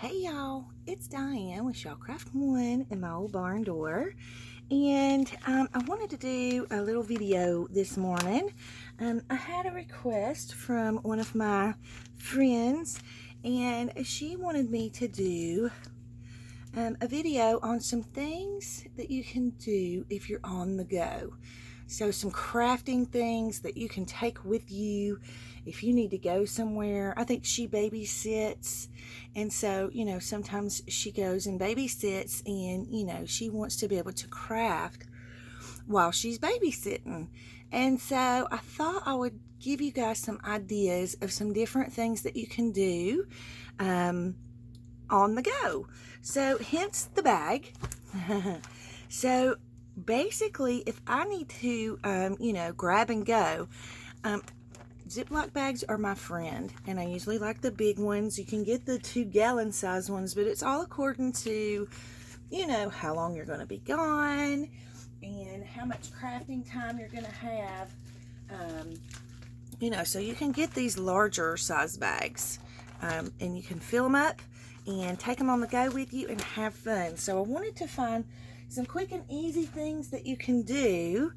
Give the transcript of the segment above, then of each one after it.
Hey y'all, it's Diane with Shawcraft One in my old barn door, and I wanted to do a little video this morning. I had a request from one of my friends, and she wanted me to do a video on some things that you can do if you're on the go. So some crafting things that you can take with you if you need to go somewhere. I think she babysits, and so, you know, sometimes she goes and babysits, and, you know, she wants to be able to craft while she's babysitting. And so I thought I would give you guys some ideas of some different things that you can do on the go. So hence the bag. So basically, if I need to, grab and go, Ziploc bags are my friend, and I usually like the big ones. You can get the 2-gallon size ones, but it's all according to, you know, how long you're going to be gone and how much crafting time you're going to have. So you can get these larger size bags, and you can fill them up and take them on the go with you and have fun. So I wanted to find some quick and easy things that you can do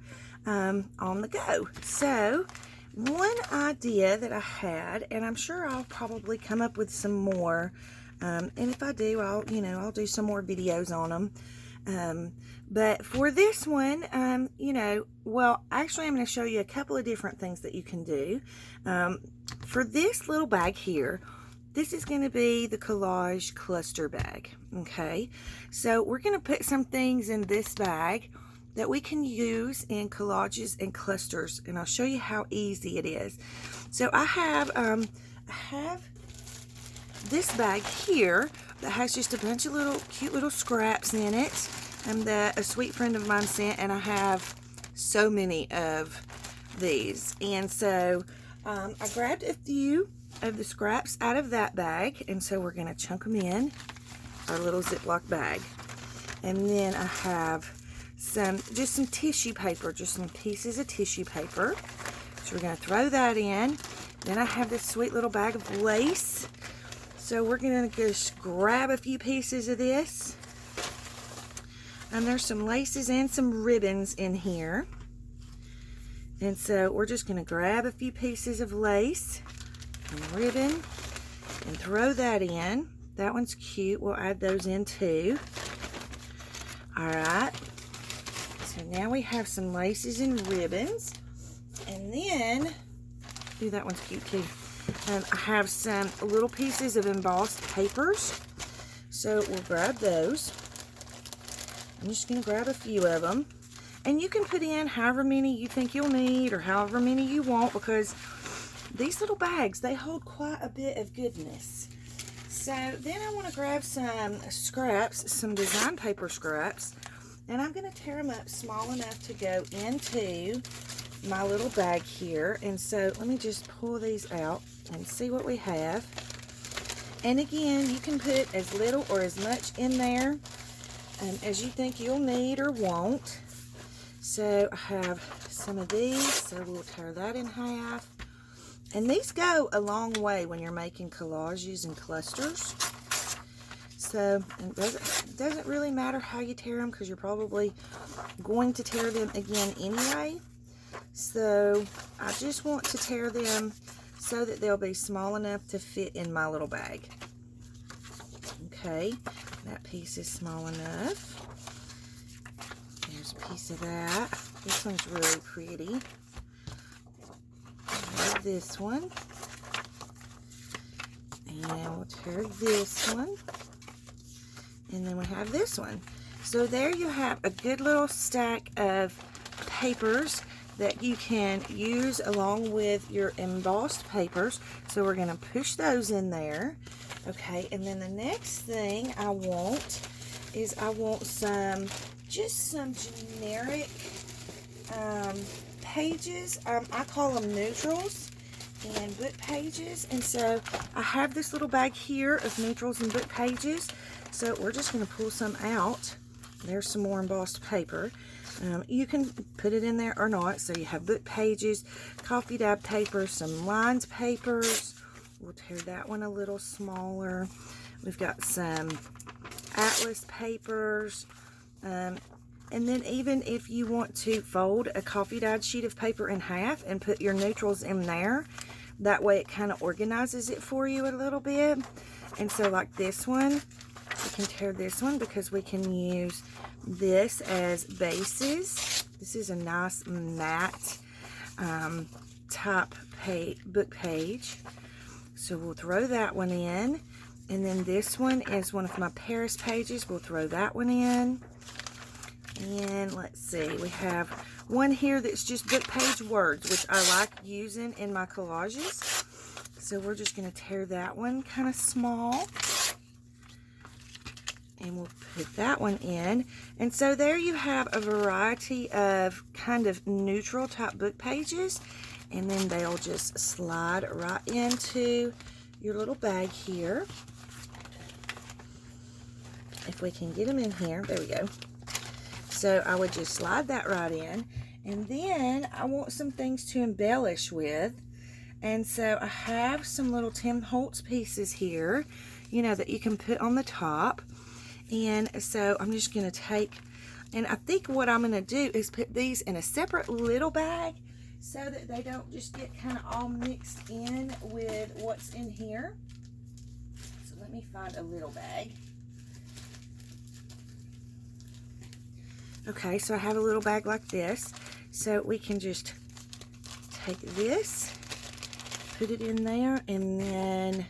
on the go. So one idea that I had, and I'm sure I'll probably come up with some more, and if I do, I'll do some more videos on them. But for this one, actually I'm going to show you a couple of different things that you can do. For this little bag here, this is going to be the collage cluster bag. Okay, so we're going to put some things in this bag that we can use in collages and clusters, and I'll show you how easy it is. So I have this bag here that has just a bunch of cute little scraps in it, that a sweet friend of mine sent, and I have so many of these. And so I grabbed a few of the scraps out of that bag, and so we're going to chunk them in our little Ziploc bag. And then I have just some tissue paper, just some pieces of tissue paper, so we're going to throw that in. Then I have this sweet little bag of lace, so we're going to just grab a few pieces of this. And there's some laces and some ribbons in here, and so we're just going to grab a few pieces of lace and ribbon and throw that in. That one's cute. We'll add those in too. Alright, so now we have some laces and ribbons, and then, ooh, that one's cute too. I have some little pieces of embossed papers, so we'll grab those. I'm just going to grab a few of them, and you can put in however many you think you'll need or however many you want, because these little bags, they hold quite a bit of goodness. So then I want to grab some scraps, some design paper scraps, and I'm going to tear them up small enough to go into my little bag here. And so let me just pull these out and see what we have. And again, you can put as little or as much in there as you think you'll need or want. So I have some of these, so we'll tear that in half. And these go a long way when you're making collages and clusters. So it doesn't really matter how you tear them, because you're probably going to tear them again anyway. So I just want to tear them so that they'll be small enough to fit in my little bag. Okay, that piece is small enough. There's a piece of that. This one's really pretty. This one, and we'll tear this one, and then we have this one. So there you have a good little stack of papers that you can use along with your embossed papers. So we're going to push those in there. Okay, and then the next thing I want is just some generic pages. I call them neutrals and book pages. And so I have this little bag here of neutrals and book pages, so we're just going to pull some out. There's some more embossed paper. You can put it in there or not. So you have book pages, coffee dab paper, some lines papers, We'll tear that one a little smaller. We've got some atlas papers. And then even if you want to fold a coffee dyed sheet of paper in half and put your neutrals in there, that way it kind of organizes it for you a little bit. And so like this one, we can tear this one because we can use this as bases. This is a nice matte type book page. So we'll throw that one in. And then this one is one of my Paris pages. We'll throw that one in. And let's see, we have one here that's just book page words, which I like using in my collages. So we're just going to tear that one kind of small. And we'll put that one in. And so there you have a variety of kind of neutral type book pages. And then they'll just slide right into your little bag here. If we can get them in here, there we go. So I would just slide that right in. And then I want some things to embellish with. And so I have some little Tim Holtz pieces here, you know, that you can put on the top. And so I'm just going to take, and I think what I'm going to do is put these in a separate little bag so that they don't just get kind of all mixed in with what's in here. So let me find a little bag. Okay, so I have a little bag like this. So we can just take this, put it in there, and then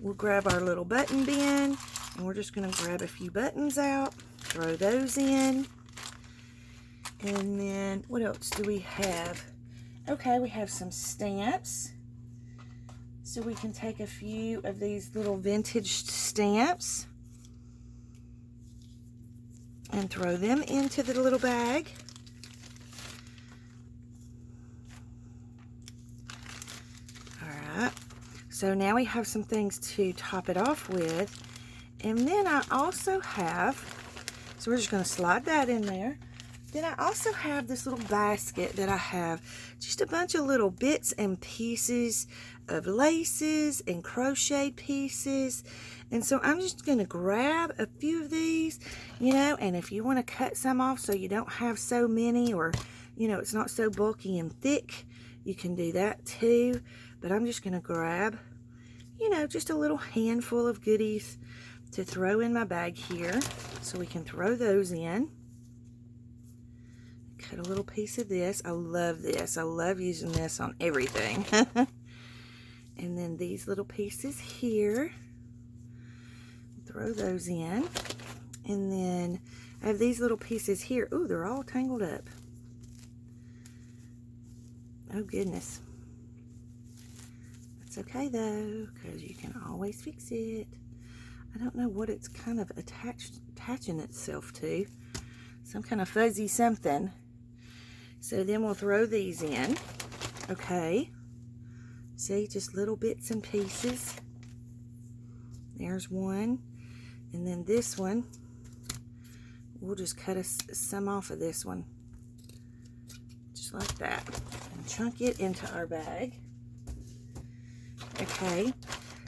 we'll grab our little button bin, and we're just going to grab a few buttons out, throw those in. And then what else do we have? Okay, we have some stamps. So we can take a few of these little vintage stamps and throw them into the little bag. Alright, so now we have some things to top it off with. And then I also have, so we're just going to slide that in there. Then I also have this little basket that I have just a bunch of little bits and pieces of laces and crochet pieces. And so I'm just going to grab a few of these, you know, and if you want to cut some off so you don't have so many, or, you know, it's not so bulky and thick, you can do that too. But I'm just going to grab, you know, just a little handful of goodies to throw in my bag here. So we can throw those in. Cut a little piece of this. I love this. I love using this on everything. And then these little pieces here. Throw those in. And then I have these little pieces here. Ooh, they're all tangled up. Oh, goodness. That's okay, though, because you can always fix it. I don't know what it's kind of attaching itself to. Some kind of fuzzy something. So then we'll throw these in. Okay. See, just little bits and pieces. There's one. And then this one, we'll just cut some off of this one. Just like that. And chunk it into our bag. Okay.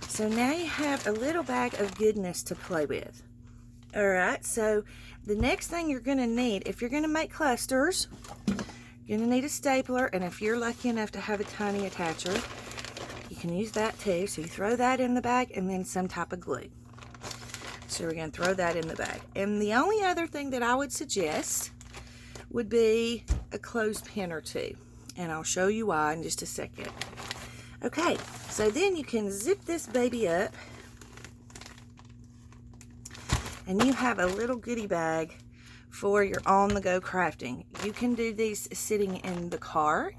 So now you have a little bag of goodness to play with. Alright, so the next thing you're going to need, if you're going to make clusters, you're going to need a stapler, and if you're lucky enough to have a tiny attacher, you can use that too. So you throw that in the bag, and then some type of glue. So we're going to throw that in the bag. And the only other thing that I would suggest would be a clothespin or two. And I'll show you why in just a second. Okay, so then you can zip this baby up. And you have a little goodie bag for your on-the-go crafting. You can do these sitting in the car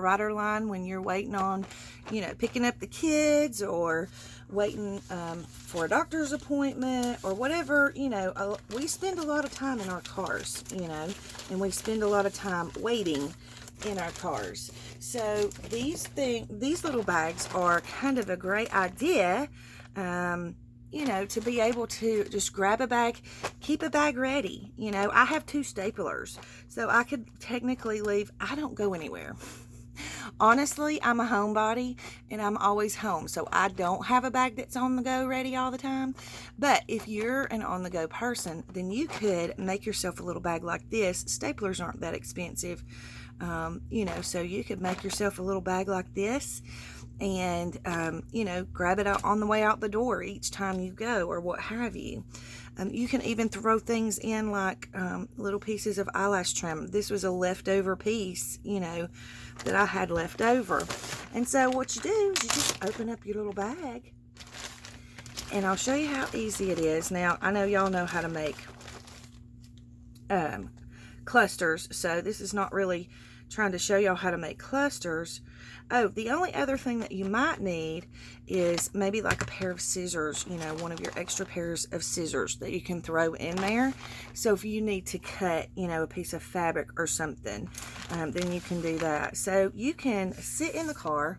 rider line when you're waiting on, you know, picking up the kids, or waiting for a doctor's appointment, or whatever, you know. We spend a lot of time in our cars, you know, and we spend a lot of time waiting in our cars. So these little bags are kind of a great idea, you know, to be able to just grab a bag, keep a bag ready. You know, I have 2 staplers, so I could technically leave. I don't go anywhere. Honestly, I'm a homebody and I'm always home, so I don't have a bag that's on the go ready all the time. But if you're an on the go person, then you could make yourself a little bag like this. Staplers aren't that expensive, you know, so you could make yourself a little bag like this and, you know, grab it out on the way out the door each time you go or what have you. You can even throw things in like little pieces of eyelash trim. This was a leftover piece, you know, that I had left over. And so what you do is you just open up your little bag. And I'll show you how easy it is. Now, I know y'all know how to make clusters, so this is not really trying to show y'all how to make clusters. Oh, the only other thing that you might need is maybe like a pair of scissors, you know, one of your extra pairs of scissors that you can throw in there. So if you need to cut, you know, a piece of fabric or something, then you can do that. So you can sit in the car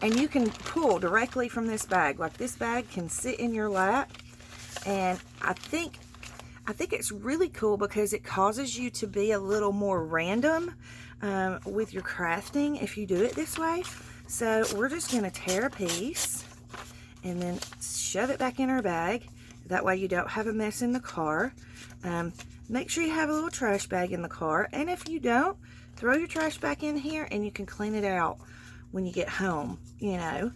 and you can pull directly from this bag. Like this bag can sit in your lap, and I think it's really cool because it causes you to be a little more random with your crafting if you do it this way. So we're just going to tear a piece and then shove it back in our bag. That way you don't have a mess in the car. Make sure you have a little trash bag in the car, and if you don't, throw your trash back in here and you can clean it out when you get home, you know,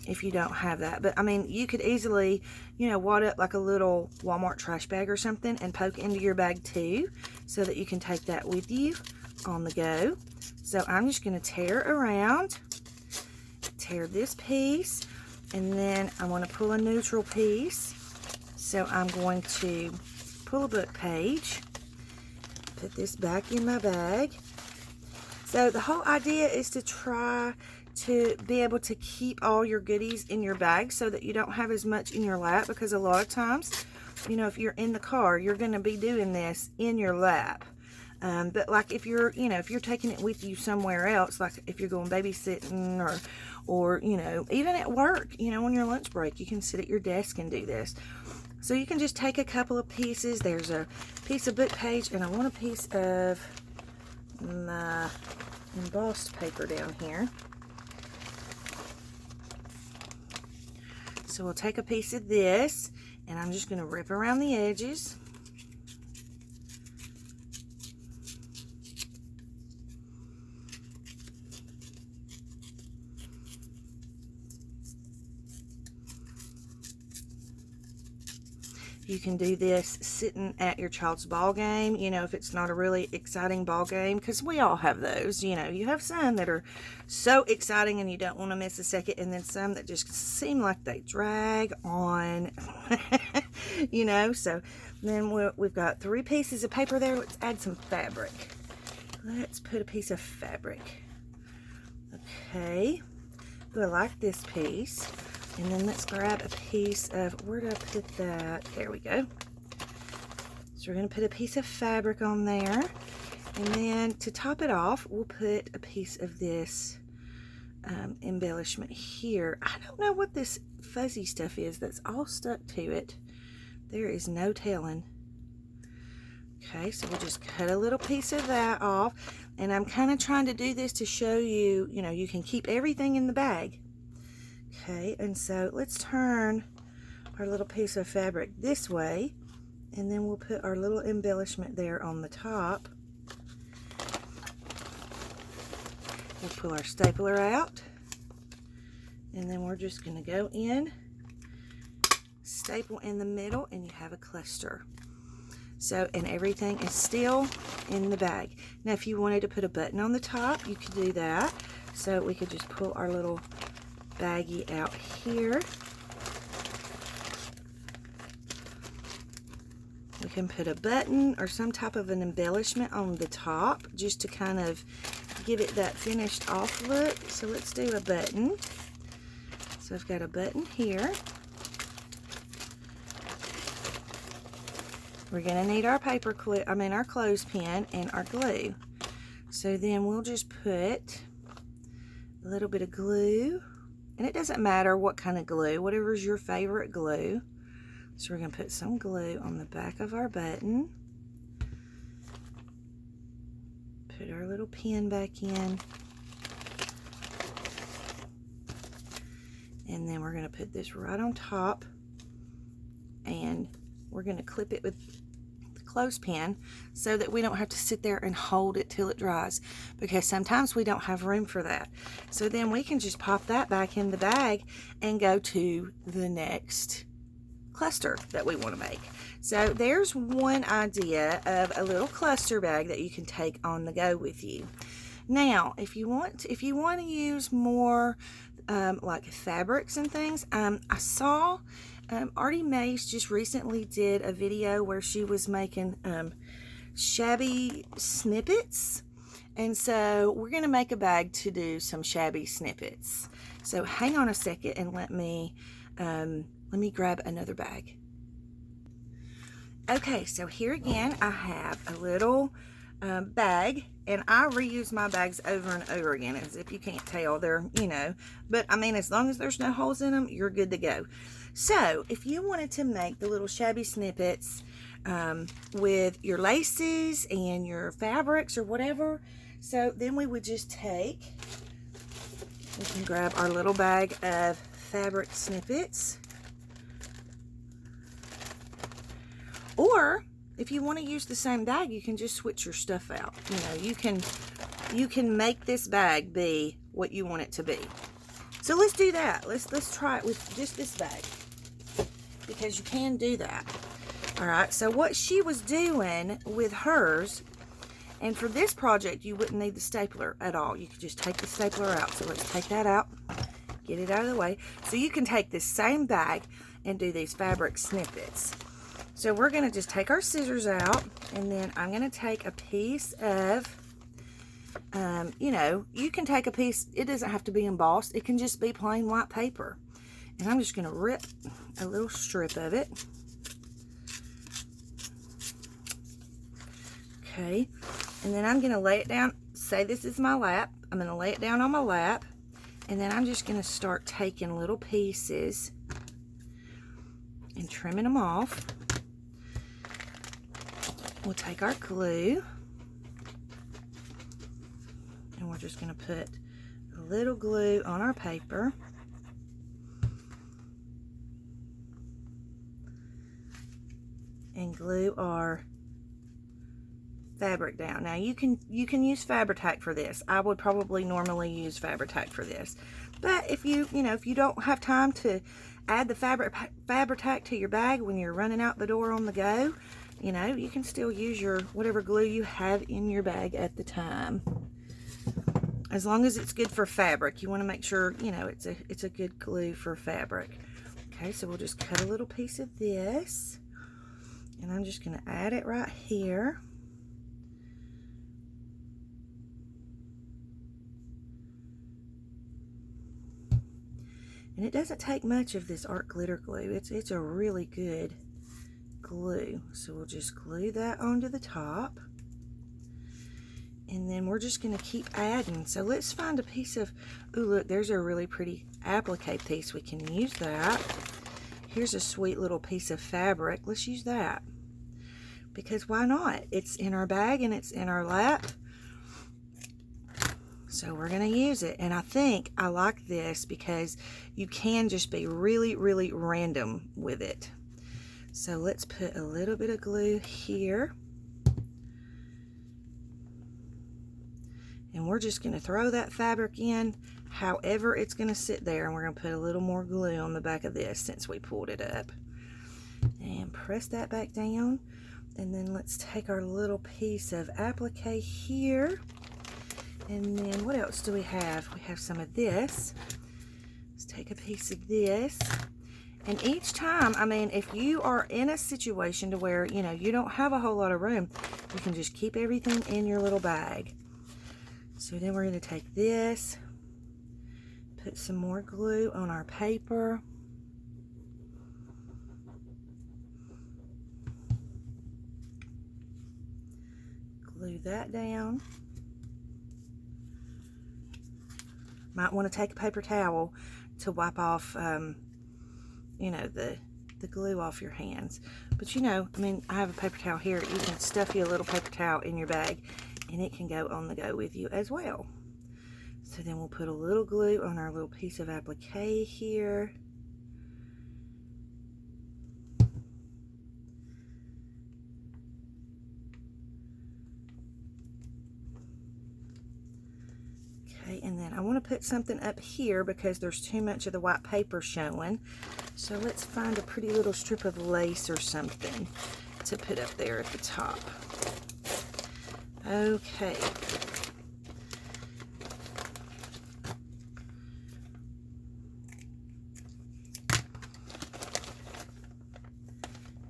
if you don't have that. But I mean, you could easily, you know, wad up like a little Walmart trash bag or something and poke into your bag too, so that you can take that with you on the go. So I'm just going to tear around, tear this piece, and then I want to pull a neutral piece. So I'm going to pull a book page, put this back in my bag. So the whole idea is to try to be able to keep all your goodies in your bag so that you don't have as much in your lap, because a lot of times, you know, if you're in the car, you're going to be doing this in your lap. But like if you're, you know, if you're taking it with you somewhere else, like if you're going babysitting or, you know, even at work, you know, on your lunch break, you can sit at your desk and do this. So you can just take a couple of pieces. There's a piece of book page, and I want a piece of my embossed paper down here. So we'll take a piece of this, and I'm just going to rip around the edges. You can do this sitting at your child's ball game, you know, if it's not a really exciting ball game, because we all have those, you know. You have some that are so exciting and you don't want to miss a second, and then some that just seem like they drag on, you know. So then we've got 3 pieces of paper there. Let's add some fabric. Let's put a piece of fabric. Okay, I like this piece. And then let's grab a piece of, where did I put that? There we go. So we're going to put a piece of fabric on there. And then to top it off, we'll put a piece of this embellishment here. I don't know what this fuzzy stuff is that's all stuck to it. There is no telling. Okay, so we'll just cut a little piece of that off. And I'm kind of trying to do this to show you, you know, you can keep everything in the bag. Okay, and so let's turn our little piece of fabric this way, and then we'll put our little embellishment there on the top. We'll pull our stapler out, and then we're just going to go in, staple in the middle, and you have a cluster. So, and everything is still in the bag. Now, if you wanted to put a button on the top, you could do that. So we could just pull our little baggie out here. We can put a button or some type of an embellishment on the top just to kind of give it that finished off look. So let's do a button. So I've got a button here. We're going to need our paper clip, our clothespin and our glue. So then we'll just put a little bit of glue. And it doesn't matter what kind of glue, whatever is your favorite glue. So we're going to put some glue on the back of our button. Put our little pin back in. And then we're going to put this right on top, and we're going to clip it with the clothespin so that we don't have to sit there and hold it till it dries, because sometimes we don't have room for that. So then we can just pop that back in the bag and go to the next cluster that we want to make. So there's one idea of a little cluster bag that you can take on the go with you. Now, if you want to use more like fabrics and things, I saw Artie Mace just recently did a video where she was making shabby snippets, and so we're going to make a bag to do some shabby snippets. So hang on a second and let me grab another bag. Okay, so here again I have a little bag, and I reuse my bags over and over again, as if you can't tell. They're, but I mean, as long as there's no holes in them, you're good to go. So if you wanted to make the little shabby snippets with your laces and your fabrics or whatever, so then we would just we can grab our little bag of fabric snippets. Or if you want to use the same bag, you can just switch your stuff out. You can make this bag be what you want it to be. So let's do that. Let's try it with just this bag, because you can do that. All right, so what she was doing with hers, and for this project you wouldn't need the stapler at all. You could just take the stapler out. So let's take that out, get it out of the way. So you can take this same bag and do these fabric snippets. So we're going to just take our scissors out, and then I'm going to take a piece of, you can take a piece, it doesn't have to be embossed, it can just be plain white paper. And I'm just going to rip a little strip of it. Okay, and then I'm going to lay it down, say this is my lap, I'm going to lay it down on my lap, and then I'm just going to start taking little pieces and trimming them off. We'll take our glue, and we're just going to put a little glue on our paper. And glue our fabric down. Now you can use Fabri-Tac for this. I would probably normally use Fabri-Tac for this. But if you don't have time to add the Fabri-Tac to your bag when you're running out the door on the go, you can still use your whatever glue you have in your bag at the time. As long as it's good for fabric, you want to make sure, it's a good glue for fabric. Okay, so we'll just cut a little piece of this, and I'm just going to add it right here. And it doesn't take much of this art glitter glue. It's a really good glue. So we'll just glue that onto the top, and then we're just going to keep adding. So let's find a piece of, oh look, there's a really pretty applique piece. We can use that. Here's a sweet little piece of fabric. Let's use that, because why not? It's in our bag and it's in our lap, so we're going to use it. And I think I like this because you can just be really, really random with it. So let's put a little bit of glue here. And we're just going to throw that fabric in however it's going to sit there. And we're going to put a little more glue on the back of this since we pulled it up. And press that back down. And then let's take our little piece of applique here. And then what else do we have? We have some of this. Let's take a piece of this. And each time, I mean, if you are in a situation to where, you don't have a whole lot of room, you can just keep everything in your little bag. So then we're going to take this, put some more glue on our paper. Glue that down. Might want to take a paper towel to wipe off, the glue off your hands. But I mean, I have a paper towel here. You can stuff you a little paper towel in your bag, and it can go on the go with you as well. So So then we'll put a little glue on our little piece of applique here. Okay, and then I want to put something up here because there's too much of the white paper showing. So let's find a pretty little strip of lace or something to put up there at the top. Okay.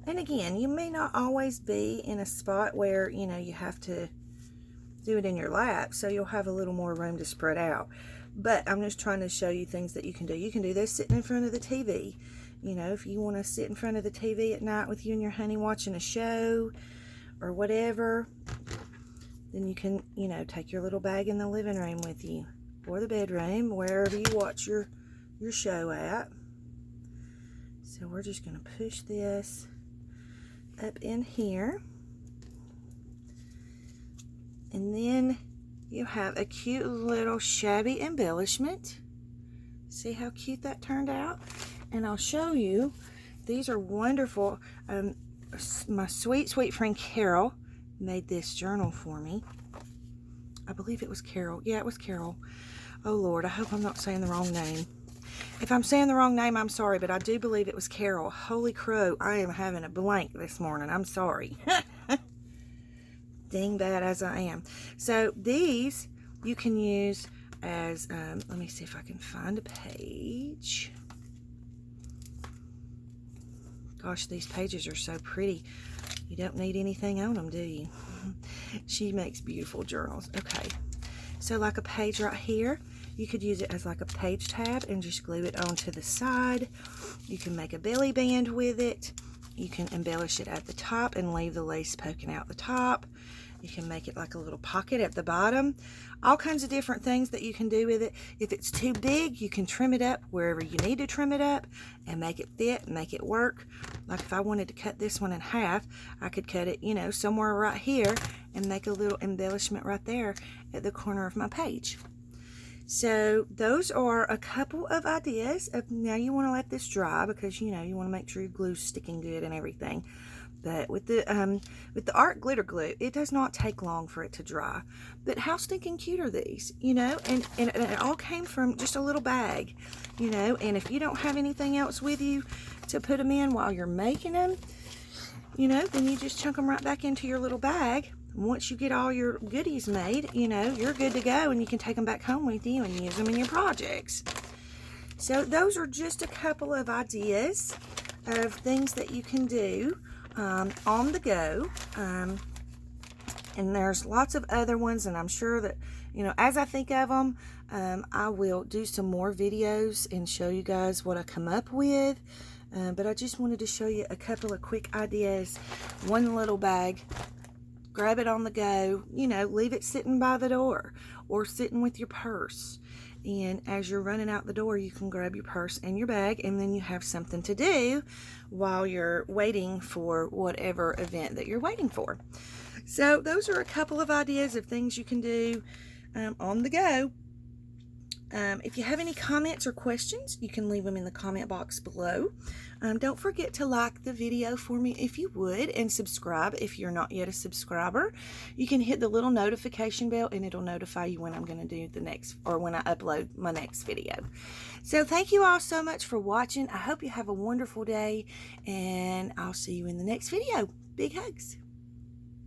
And again, you may not always be in a spot where, you know, you have to do it in your lap, so you'll have a little more room to spread out. But I'm just trying to show you things that you can do. You can do this sitting in front of the TV. You know, if you want to sit in front of the TV at night with you and your honey watching a show or whatever, then you can, you know, take your little bag in the living room with you or the bedroom, wherever you watch your show at. So we're just going to push this up in here, and then you have a cute little shabby embellishment. See how cute that turned out? And I'll show you, these are wonderful. My sweet friend Carol made this journal for me. I believe it was Carol. Yeah, it was Carol. Oh Lord, I hope I'm not saying the wrong name. If I'm saying the wrong name, I'm sorry, but I do believe it was Carol. Holy crow, I am having a blank this morning. I'm sorry. Dang bad as I am. So these you can use as, let me see if I can find a page. Gosh, these pages are so pretty. You don't need anything on them, do you? She makes beautiful journals. Okay, so like a page right here. You could use it as like a page tab and just glue it onto the side. You can make a belly band with it. You can embellish it at the top and leave the lace poking out the top. You can make it like a little pocket at the bottom. All kinds of different things that you can do with it. If it's too big, you can trim it up wherever you need to trim it up and make it fit, make it work. Like if I wanted to cut this one in half, I could cut it, you know, somewhere right here and make a little embellishment right there at the corner of my page. So those are a couple of ideas of, now you want to let this dry because, you know, you want to make sure your glue's sticking good and everything. But with the art glitter glue, it does not take long for it to dry. But how stinking cute are these, you know? And it all came from just a little bag, you know? And if you don't have anything else with you to put them in while you're making them, you know, then you just chunk them right back into your little bag. Once you get all your goodies made, you know, you're good to go, and you can take them back home with you and use them in your projects. So those are just a couple of ideas of things that you can do on the go. And there's lots of other ones, and I'm sure that, you know, as I think of them, I will do some more videos and show you guys what I come up with. But I just wanted to show you a couple of quick ideas. One little bag. Grab it on the go, you know, leave it sitting by the door or sitting with your purse. And as you're running out the door, you can grab your purse and your bag, and then you have something to do while you're waiting for whatever event that you're waiting for. So those are a couple of ideas of things you can do on the go. If you have any comments or questions, you can leave them in the comment box below. Don't forget to like the video for me if you would, and subscribe if you're not yet a subscriber. You can hit the little notification bell and it'll notify you when I'm going to do the next, or when I upload my next video. So thank you all so much for watching. I hope you have a wonderful day, and I'll see you in the next video. Big hugs.